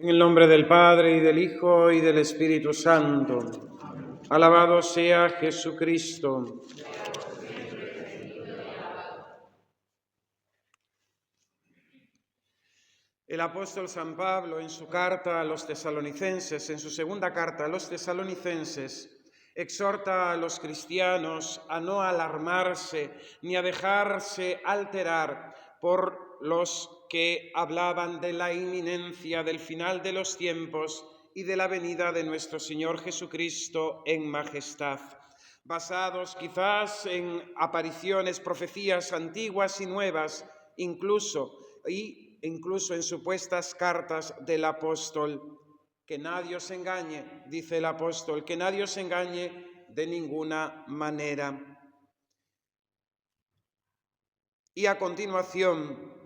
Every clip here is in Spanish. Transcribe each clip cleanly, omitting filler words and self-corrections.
En el nombre del Padre, y del Hijo, y del Espíritu Santo. Alabado sea Jesucristo. El apóstol San Pablo, en su carta a los tesalonicenses, en su segunda carta a los tesalonicenses, exhorta a los cristianos a no alarmarse ni a dejarse alterar por los que hablaban de la inminencia del final de los tiempos y de la venida de nuestro Señor Jesucristo en majestad, basados quizás en apariciones, profecías antiguas y nuevas, incluso en supuestas cartas del apóstol. Que nadie os engañe, dice el apóstol, que nadie os engañe de ninguna manera. Y a continuación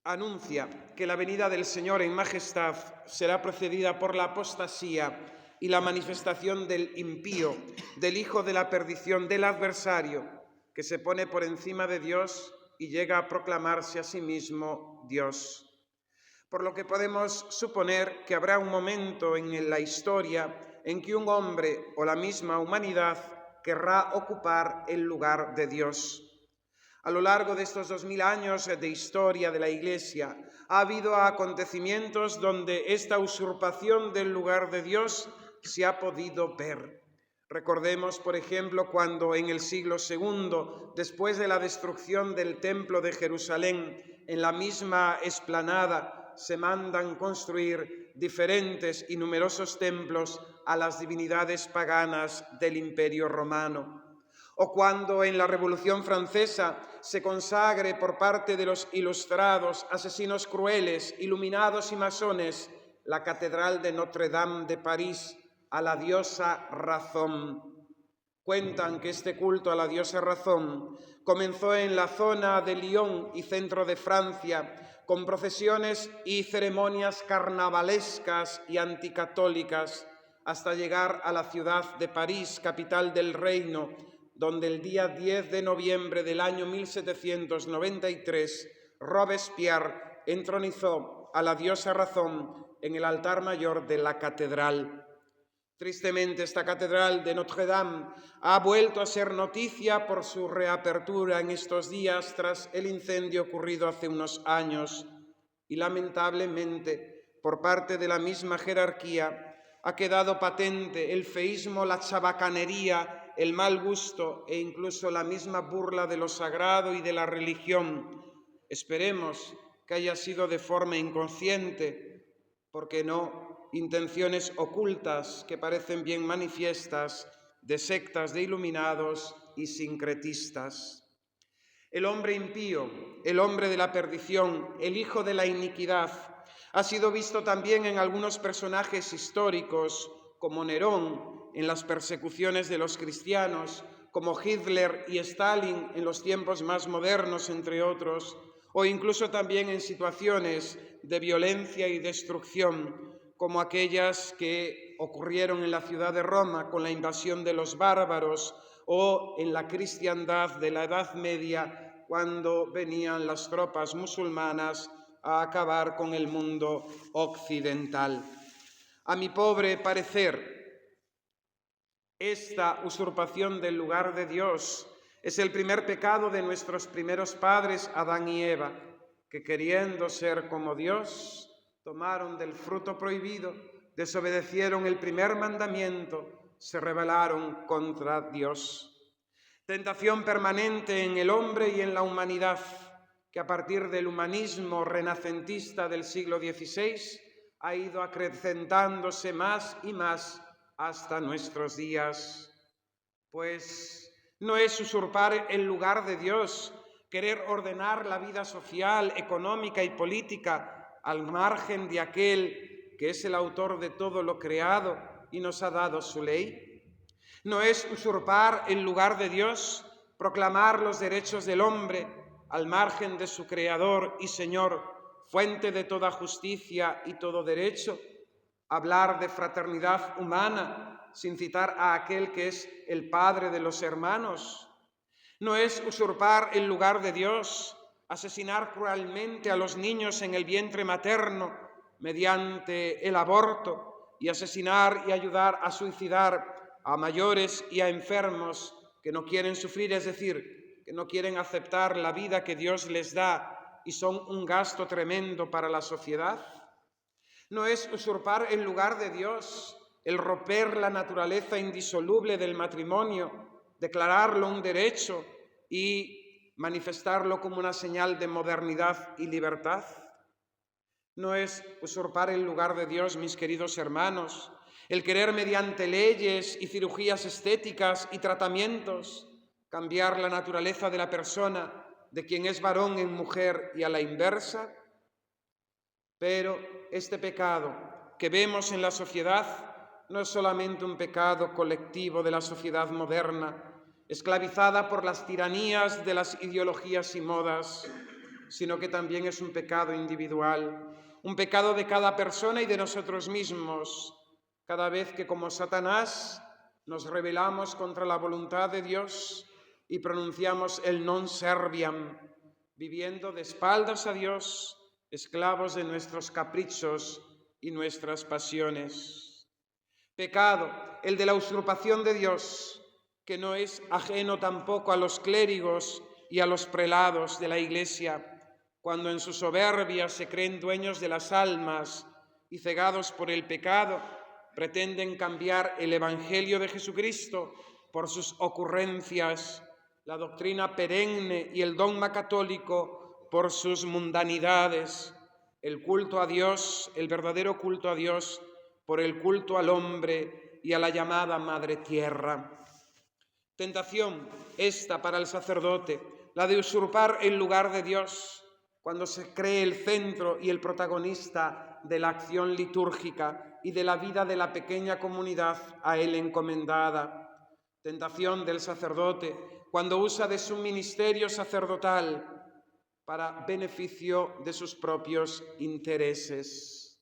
anuncia que la venida del Señor en majestad será precedida por la apostasía y la manifestación del impío, del hijo de la perdición, del adversario, que se pone por encima de Dios y llega a proclamarse a sí mismo Dios. Por lo que podemos suponer que habrá un momento en la historia en que un hombre o la misma humanidad querrá ocupar el lugar de Dios. A lo largo de estos 2000 años de historia de la Iglesia ha habido acontecimientos donde esta usurpación del lugar de Dios se ha podido ver. Recordemos, por ejemplo, cuando en el siglo II, después de la destrucción del Templo de Jerusalén, en la misma explanada se mandan construir diferentes y numerosos templos a las divinidades paganas del Imperio Romano. O cuando en la Revolución Francesa se consagre por parte de los ilustrados, asesinos crueles, iluminados y masones, la Catedral de Notre-Dame de París a la diosa Razón. Cuentan que este culto a la diosa Razón comenzó en la zona de Lyon y centro de Francia, con procesiones y ceremonias carnavalescas y anticatólicas, hasta llegar a la ciudad de París, capital del reino, donde el día 10 de noviembre del año 1793 Robespierre entronizó a la diosa Razón en el altar mayor de la catedral. Tristemente, esta catedral de Notre-Dame ha vuelto a ser noticia por su reapertura en estos días tras el incendio ocurrido hace unos años y, lamentablemente, por parte de la misma jerarquía, ha quedado patente el feísmo, la chabacanería, el mal gusto e incluso la misma burla de lo sagrado y de la religión. Esperemos que haya sido de forma inconsciente, porque no intenciones ocultas que parecen bien manifiestas de sectas de iluminados y sincretistas. El hombre impío, el hombre de la perdición, el hijo de la iniquidad, ha sido visto también en algunos personajes históricos, como Nerón en las persecuciones de los cristianos, como Hitler y Stalin en los tiempos más modernos, entre otros, o incluso también en situaciones de violencia y destrucción, como aquellas que ocurrieron en la ciudad de Roma con la invasión de los bárbaros, o en la cristiandad de la Edad Media, cuando venían las tropas musulmanas a acabar con el mundo occidental. A mi pobre parecer, esta usurpación del lugar de Dios es el primer pecado de nuestros primeros padres, Adán y Eva, que queriendo ser como Dios, tomaron del fruto prohibido, desobedecieron el primer mandamiento, se rebelaron contra Dios. Tentación permanente en el hombre y en la humanidad, que a partir del humanismo renacentista del siglo XVI ha ido acrecentándose más y más hasta nuestros días. Pues no es usurpar el lugar de Dios, querer ordenar la vida social, económica y política al margen de aquel que es el autor de todo lo creado y nos ha dado su ley. No es usurpar el lugar de Dios, proclamar los derechos del hombre al margen de su Creador y Señor, fuente de toda justicia y todo derecho, hablar de fraternidad humana sin citar a aquel que es el Padre de los hermanos. No es usurpar el lugar de Dios, asesinar cruelmente a los niños en el vientre materno, mediante el aborto y asesinar y ayudar a suicidar a mayores y a enfermos que no quieren sufrir, es decir, que no quieren aceptar la vida que Dios les da y son un gasto tremendo para la sociedad. No es usurpar el lugar de Dios, el romper la naturaleza indisoluble del matrimonio, declararlo un derecho y manifestarlo como una señal de modernidad y libertad. No es usurpar el lugar de Dios, mis queridos hermanos, el querer mediante leyes y cirugías estéticas y tratamientos cambiar la naturaleza de la persona, de quien es varón en mujer y a la inversa. Pero este pecado que vemos en la sociedad no es solamente un pecado colectivo de la sociedad moderna, esclavizada por las tiranías de las ideologías y modas, sino que también es un pecado individual, un pecado de cada persona y de nosotros mismos, cada vez que como Satanás nos rebelamos contra la voluntad de Dios y pronunciamos el non serviam, viviendo de espaldas a Dios, esclavos de nuestros caprichos y nuestras pasiones. Pecado, el de la usurpación de Dios, que no es ajeno tampoco a los clérigos y a los prelados de la Iglesia, cuando en su soberbia se creen dueños de las almas y cegados por el pecado, pretenden cambiar el Evangelio de Jesucristo por sus ocurrencias, la doctrina perenne y el dogma católico por sus mundanidades, el culto a Dios, el verdadero culto a Dios, por el culto al hombre y a la llamada Madre Tierra. Tentación esta para el sacerdote, la de usurpar el lugar de Dios, cuando se cree el centro y el protagonista de la acción litúrgica y de la vida de la pequeña comunidad a él encomendada. Tentación del sacerdote cuando usa de su ministerio sacerdotal para beneficio de sus propios intereses.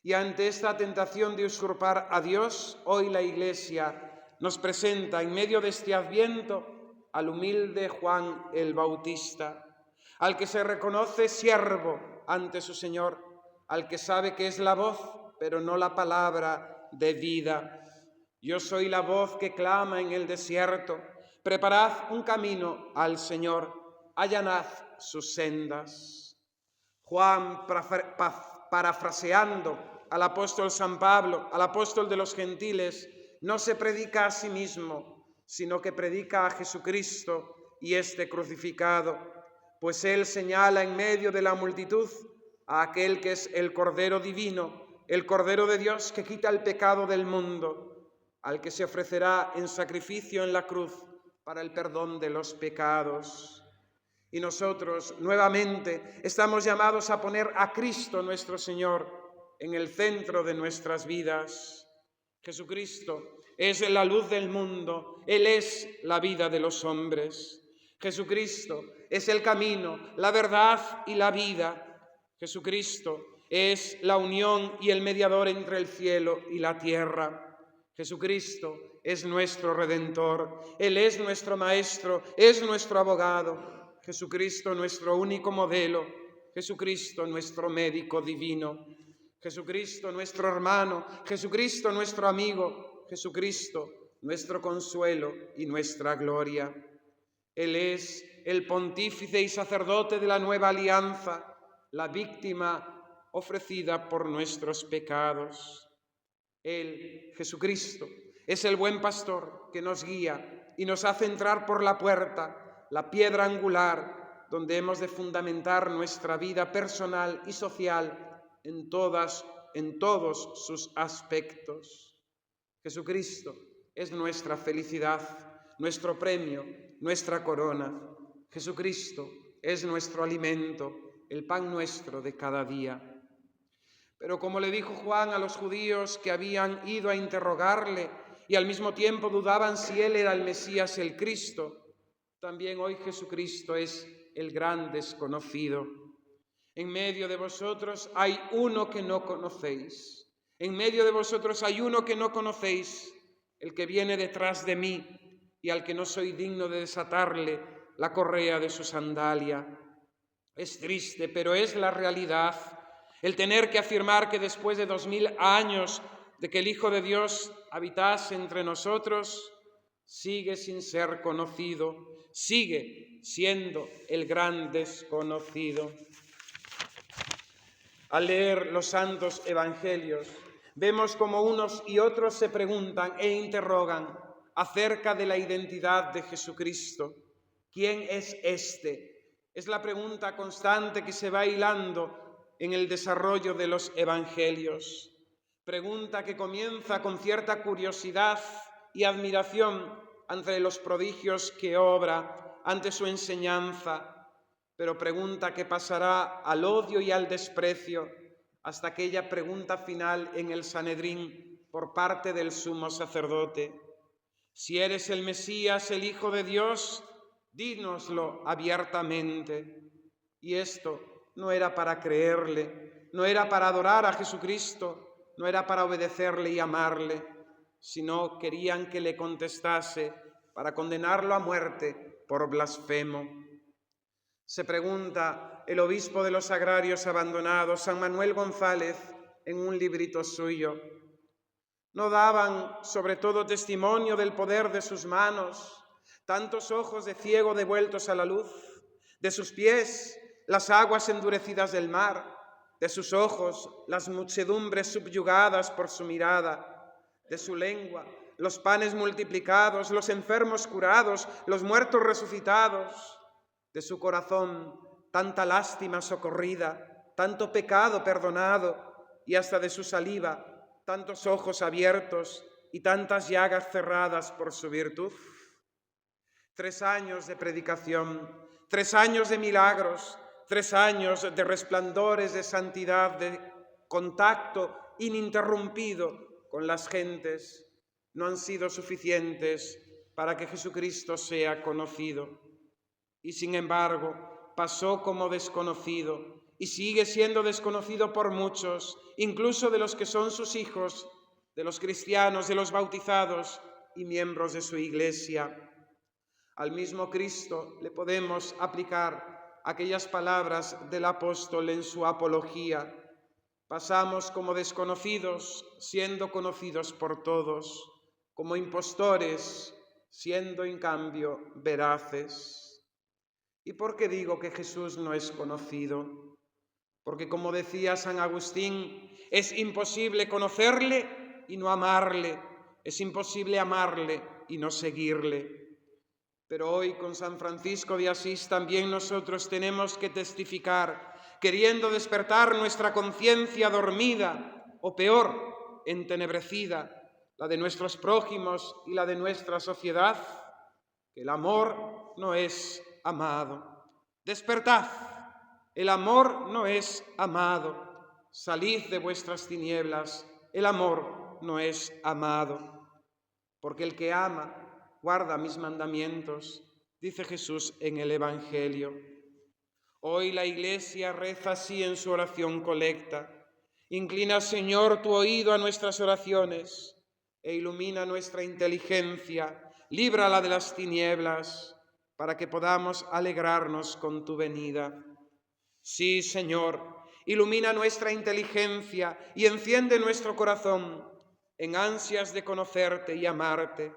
Y ante esta tentación de usurpar a Dios, hoy la Iglesia nos presenta en medio de este Adviento al humilde Juan el Bautista, al que se reconoce siervo ante su Señor, al que sabe que es la voz, pero no la palabra de vida. Yo soy la voz que clama en el desierto, preparad un camino al Señor, allanad sus sendas. Juan, parafraseando al apóstol San Pablo, al apóstol de los gentiles, no se predica a sí mismo, sino que predica a Jesucristo y este crucificado, pues él señala en medio de la multitud a aquel que es el Cordero Divino, el Cordero de Dios que quita el pecado del mundo, al que se ofrecerá en sacrificio en la cruz para el perdón de los pecados. Y nosotros nuevamente estamos llamados a poner a Cristo nuestro Señor en el centro de nuestras vidas. Jesucristo es la luz del mundo, Él es la vida de los hombres. Jesucristo es el camino, la verdad y la vida. Jesucristo es la unión y el mediador entre el cielo y la tierra. Jesucristo es nuestro Redentor, Él es nuestro Maestro, es nuestro abogado. Jesucristo nuestro único modelo, Jesucristo nuestro médico divino, Jesucristo nuestro hermano, Jesucristo nuestro amigo, Jesucristo nuestro consuelo y nuestra gloria. Él es el pontífice y sacerdote de la nueva alianza, la víctima ofrecida por nuestros pecados. Él, Jesucristo, es el buen pastor que nos guía y nos hace entrar por la puerta, la piedra angular, donde hemos de fundamentar nuestra vida personal y social en todos sus aspectos. Jesucristo es nuestra felicidad, nuestro premio, nuestra corona. Jesucristo es nuestro alimento, el pan nuestro de cada día. Pero como le dijo Juan a los judíos que habían ido a interrogarle y al mismo tiempo dudaban si él era el Mesías, el Cristo, también hoy Jesucristo es el gran desconocido. En medio de vosotros hay uno que no conocéis. En medio de vosotros hay uno que no conocéis, el que viene detrás de mí y al que no soy digno de desatarle la correa de su sandalia. Es triste, pero es la realidad. El tener que afirmar que después de 2000 años de que el Hijo de Dios habitase entre nosotros, sigue sin ser conocido, sigue siendo el gran desconocido. Al leer los santos evangelios, vemos como unos y otros se preguntan e interrogan acerca de la identidad de Jesucristo. ¿Quién es este? Es la pregunta constante que se va hilando en el desarrollo de los evangelios. Pregunta que comienza con cierta curiosidad y admiración ante los prodigios que obra, ante su enseñanza, pero pregunta que pasará al odio y al desprecio hasta aquella pregunta final en el Sanedrín por parte del sumo sacerdote. Si eres el Mesías, el Hijo de Dios, dínoslo abiertamente. Y esto no era para creerle, no era para adorar a Jesucristo, no era para obedecerle y amarle, sino querían que le contestase para condenarlo a muerte por blasfemo. Se pregunta el obispo de los agrarios abandonados, San Manuel González, en un librito suyo. ¿No daban sobre todo testimonio del poder de sus manos, tantos ojos de ciego devueltos a la luz, de sus pies las aguas endurecidas del mar, de sus ojos las muchedumbres subyugadas por su mirada, de su lengua los panes multiplicados, los enfermos curados, los muertos resucitados, de su corazón tanta lástima socorrida, tanto pecado perdonado, y hasta de su saliva tantos ojos abiertos y tantas llagas cerradas por su virtud? 3 años de predicación, 3 años de milagros, 3 años de resplandores de santidad, de contacto ininterrumpido con las gentes, no han sido suficientes para que Jesucristo sea conocido. Y sin embargo, pasó como desconocido y sigue siendo desconocido por muchos, incluso de los que son sus hijos, de los cristianos, de los bautizados y miembros de su iglesia. Al mismo Cristo le podemos aplicar aquellas palabras del apóstol en su apología. Pasamos como desconocidos, siendo conocidos por todos, como impostores, siendo en cambio veraces. ¿Y por qué digo que Jesús no es conocido? Porque, como decía San Agustín, es imposible conocerle y no amarle, es imposible amarle y no seguirle. Pero hoy con San Francisco de Asís también nosotros tenemos que testificar, queriendo despertar nuestra conciencia dormida, o peor, entenebrecida, la de nuestros prójimos y la de nuestra sociedad, que el amor no es amado. Despertad, el amor no es amado. Salid de vuestras tinieblas, el amor no es amado. Porque el que ama guarda mis mandamientos, dice Jesús en el Evangelio. Hoy la Iglesia reza así en su oración colecta. Inclina, Señor, tu oído a nuestras oraciones e ilumina nuestra inteligencia, líbrala de las tinieblas, para que podamos alegrarnos con tu venida. Sí, Señor, ilumina nuestra inteligencia y enciende nuestro corazón en ansias de conocerte y amarte,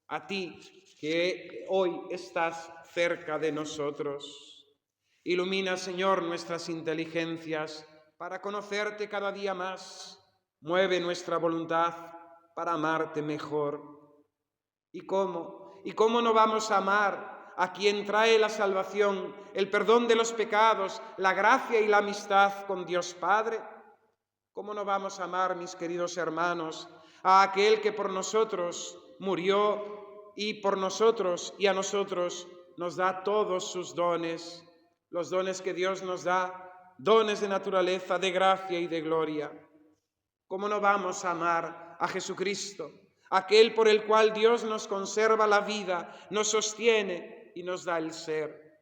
a ti que hoy estás cerca de nosotros. Ilumina, Señor, nuestras inteligencias para conocerte cada día más. Mueve nuestra voluntad para amarte mejor. ¿Y cómo no vamos a amar a quien trae la salvación, el perdón de los pecados, la gracia y la amistad con Dios Padre? ¿Cómo no vamos a amar, mis queridos hermanos, a aquel que por nosotros murió y por nosotros y a nosotros nos da todos sus dones, los dones que Dios nos da, dones de naturaleza, de gracia y de gloria? ¿Cómo no vamos a amar a Jesucristo, aquel por el cual Dios nos conserva la vida, nos sostiene y nos da el ser?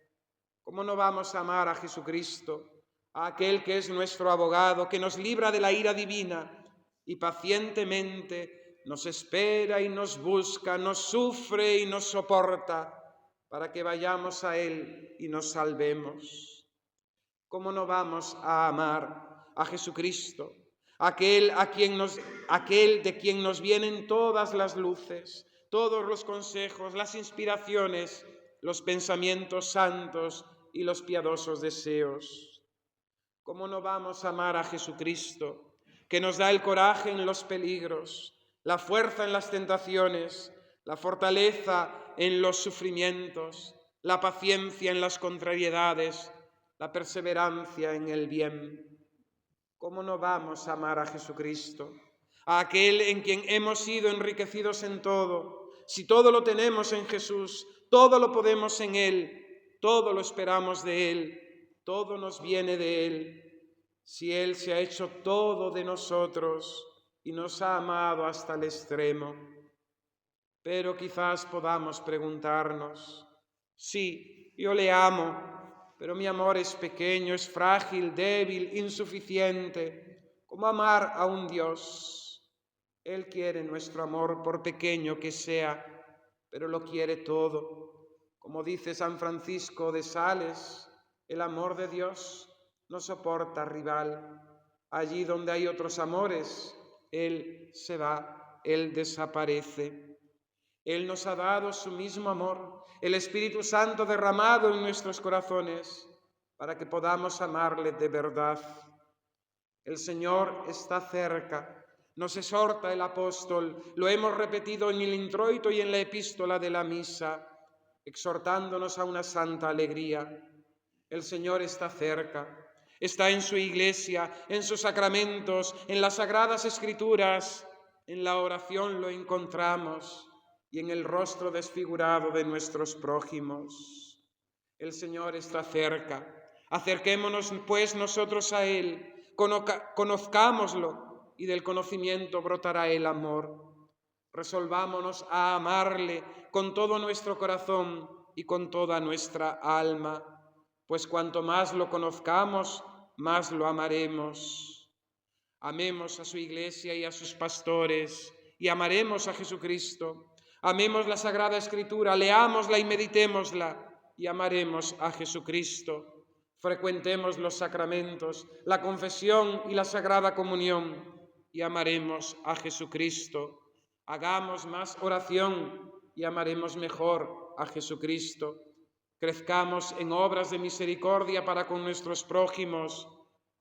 ¿Cómo no vamos a amar a Jesucristo, a aquel que es nuestro abogado, que nos libra de la ira divina y pacientemente nos espera y nos busca, nos sufre y nos soporta para que vayamos a Él y nos salvemos? ¿Cómo no vamos a amar a Jesucristo, aquel de quien nos vienen todas las luces, todos los consejos, las inspiraciones, los pensamientos santos y los piadosos deseos. ¿Cómo no vamos a amar a Jesucristo, que nos da el coraje en los peligros, la fuerza en las tentaciones, la fortaleza en los sufrimientos, la paciencia en las contrariedades, la perseverancia en el bien? ¿Cómo no vamos a amar a Jesucristo, a aquel en quien hemos sido enriquecidos en todo? Si todo lo tenemos en Jesús, todo lo podemos en Él, todo lo esperamos de Él, todo nos viene de Él. Si Él se ha hecho todo de nosotros y nos ha amado hasta el extremo. Pero quizás podamos preguntarnos, sí, yo le amo, pero mi amor es pequeño, es frágil, débil, insuficiente. ¿Cómo amar a un Dios? Él quiere nuestro amor, por pequeño que sea, pero lo quiere todo. Como dice San Francisco de Sales, el amor de Dios no soporta rival. Allí donde hay otros amores, Él se va, Él desaparece. Él nos ha dado su mismo amor, el Espíritu Santo derramado en nuestros corazones, para que podamos amarle de verdad. El Señor está cerca, nos exhorta el apóstol, lo hemos repetido en el introito y en la epístola de la misa, exhortándonos a una santa alegría. El Señor está cerca, está en su iglesia, en sus sacramentos, en las sagradas escrituras, en la oración lo encontramos y en el rostro desfigurado de nuestros prójimos. El Señor está cerca. Acerquémonos pues nosotros a Él, conozcámoslo y del conocimiento brotará el amor. Resolvámonos a amarle con todo nuestro corazón y con toda nuestra alma, pues cuanto más lo conozcamos, más lo amaremos. Amemos a su iglesia y a sus pastores y amaremos a Jesucristo. Amemos la Sagrada Escritura, leámosla y meditémosla y amaremos a Jesucristo. Frecuentemos los sacramentos, la confesión y la Sagrada Comunión y amaremos a Jesucristo. Hagamos más oración y amaremos mejor a Jesucristo. Crezcamos en obras de misericordia para con nuestros prójimos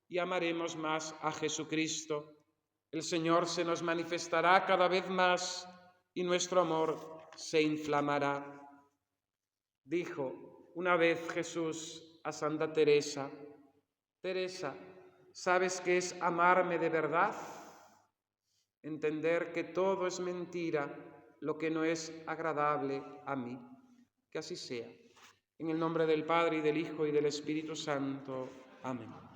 y amaremos más a Jesucristo. El Señor se nos manifestará cada vez más y nuestro amor se inflamará. Dijo una vez Jesús a Santa Teresa: Teresa, ¿sabes qué es amarme de verdad? Entender que todo es mentira, lo que no es agradable a mí. Que así sea. En el nombre del Padre, y del Hijo, y del Espíritu Santo. Amén.